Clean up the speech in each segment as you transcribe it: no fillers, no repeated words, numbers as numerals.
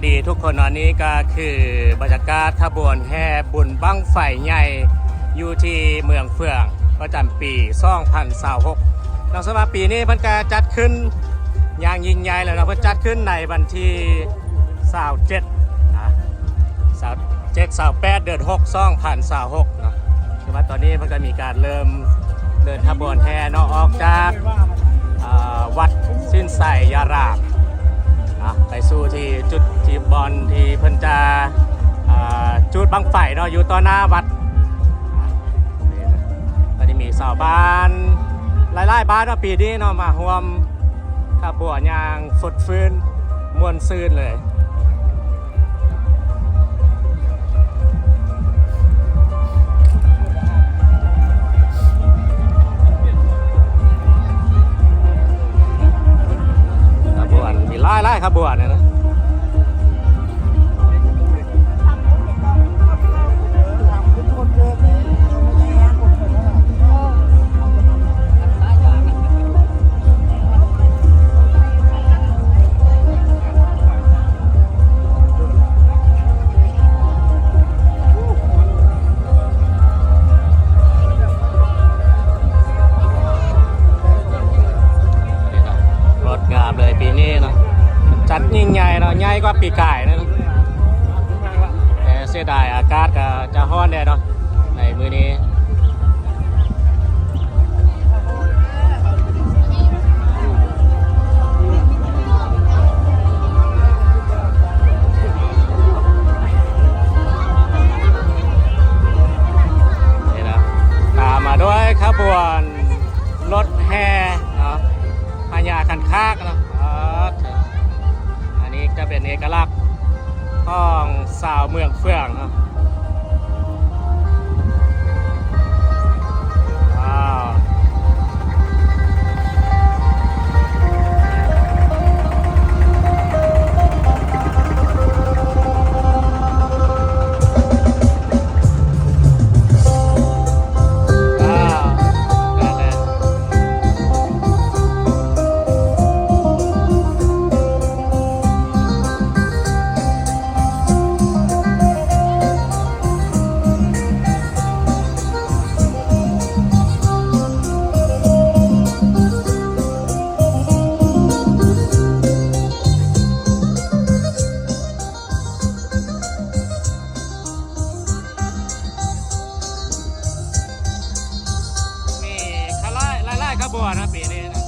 ดีทุกคนตอนนี้ก็คือบรรยากาศขบวนแห่บุญบั้งไฟใหญ่อยู่ที่เมืองเฟืองประจำปี2026น้องสมาปีนี้มันก็จัดขึ้นอย่างยิ่งใหญ่แล้วเราเพิ่งจัดขึ้นในวันที่27นะ28เดือน6 2026เนาะคือว่าตอนนี้มันก็มีการเริ่มเดินขบวนแห่เนาะออกจากวัดสิ้นไสยารามไปสู่ที่จุดที่บอลที่เพิ่นจะจุดบังไฟเนาะอยู่ต่อหน้าวัดตอนนี้มีชาวบ้านหลายๆบ้านเนาะปีนี้เนาะมาร่วมขบวนอย่างสดชื่นม่วนซื่นเลยไล่ขบวนเนี่ยนะงดงามเลยปีนี้เนาะจัดยิ่งใหญ่เนาะใหญ่กว่าปีก่ายนะแต่เสียดายอากาศก็จะร้อนแน่เนาะในมื้อนี้นี่นะตามมาด้วยขบวนรถแห่เนาะพญาคันคากเนาะจะเป็นเอกลักษณ์ของชาวเมืองเฟืองครับว้าวบัวนะปีนี้นะ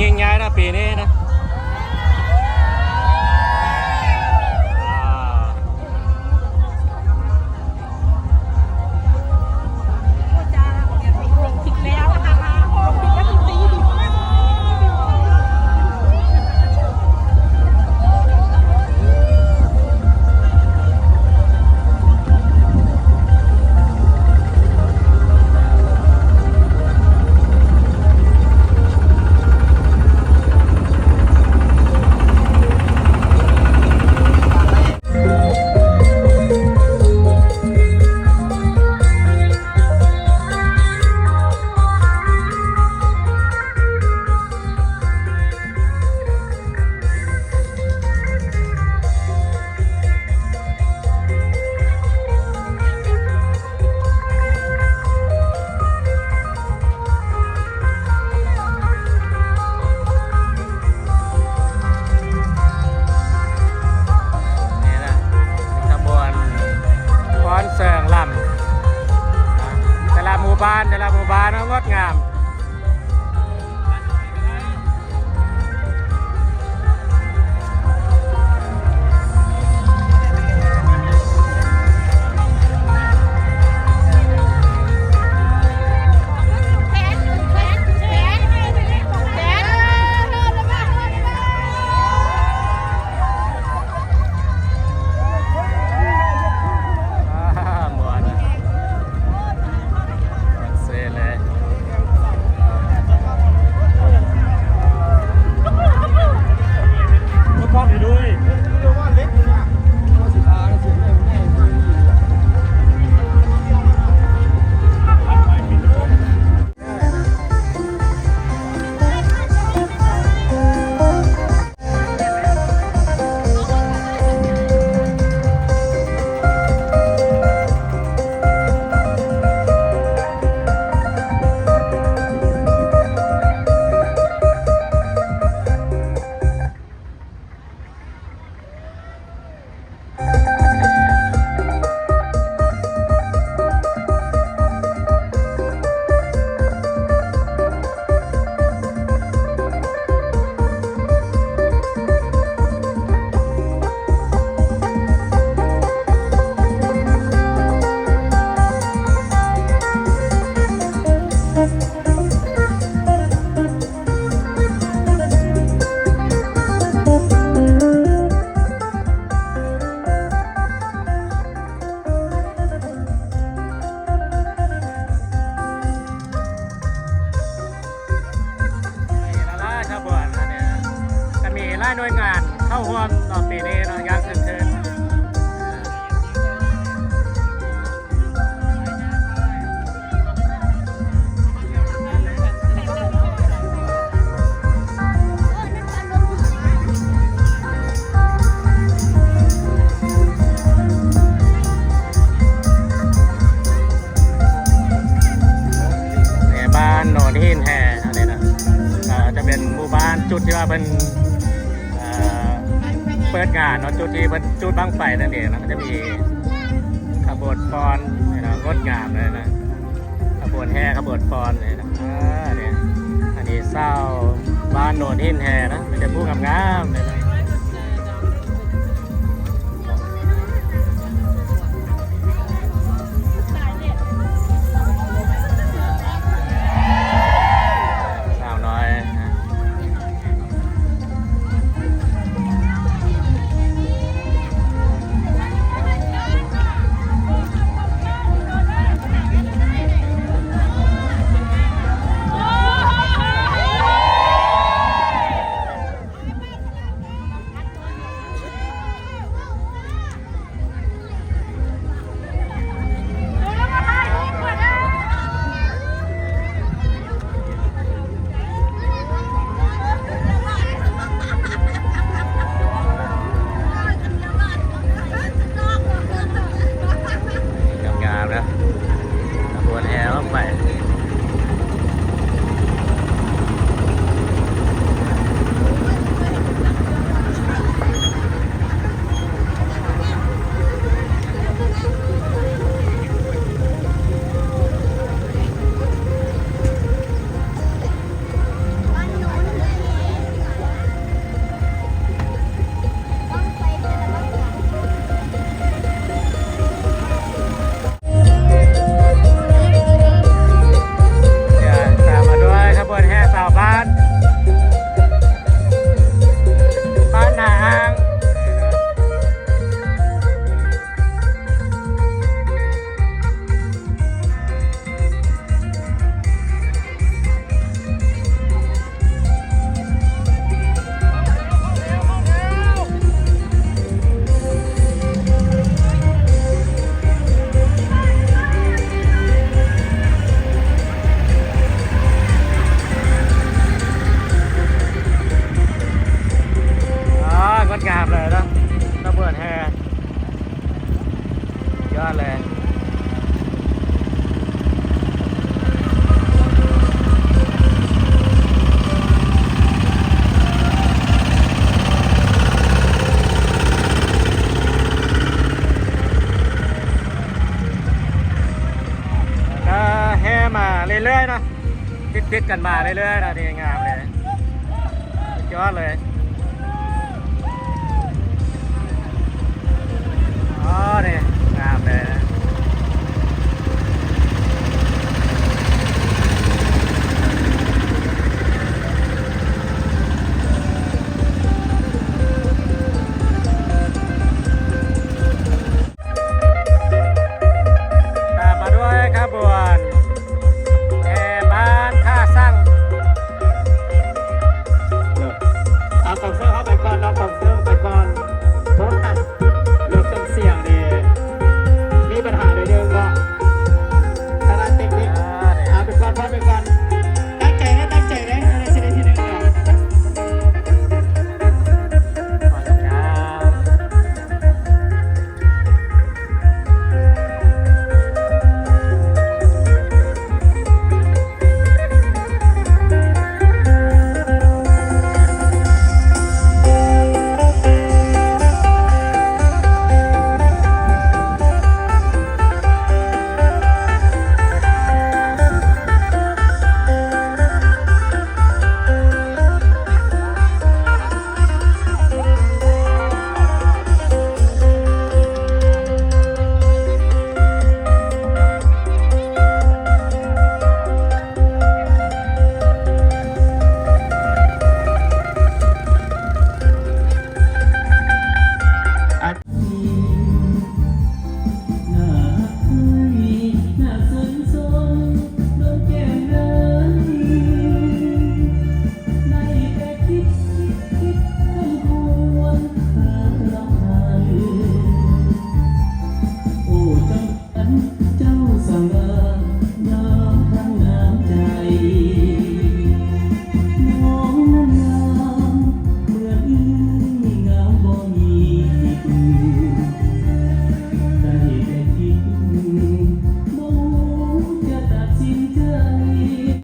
ยิ่งใหญ่นะปีนี้นะ ดงามหน่วยงานเข้าร่วมต่อปีนี้เนาะอย่างเชิญบ้านโนนหินแห่อะไรนะจะเป็นหมู่บ้านจุดที่ว่าเป็นเปิดงานเนาะจุดที่เป็นจุดบั้งไฟนั่นเองนะมันจะมีขบวนฟ้อนนะงดงามเลยนะขบวนแห่ขบวนฟ้อนเลยนะเนี่ยอันนี้เศร้าบ้านโนนหินแห่นะมันจะพูดงามๆเลยนะ ติดกันมาเรื่อยๆนะนี่งามเลยสุดยอดเลยอ๋อนี่งามเลยนะ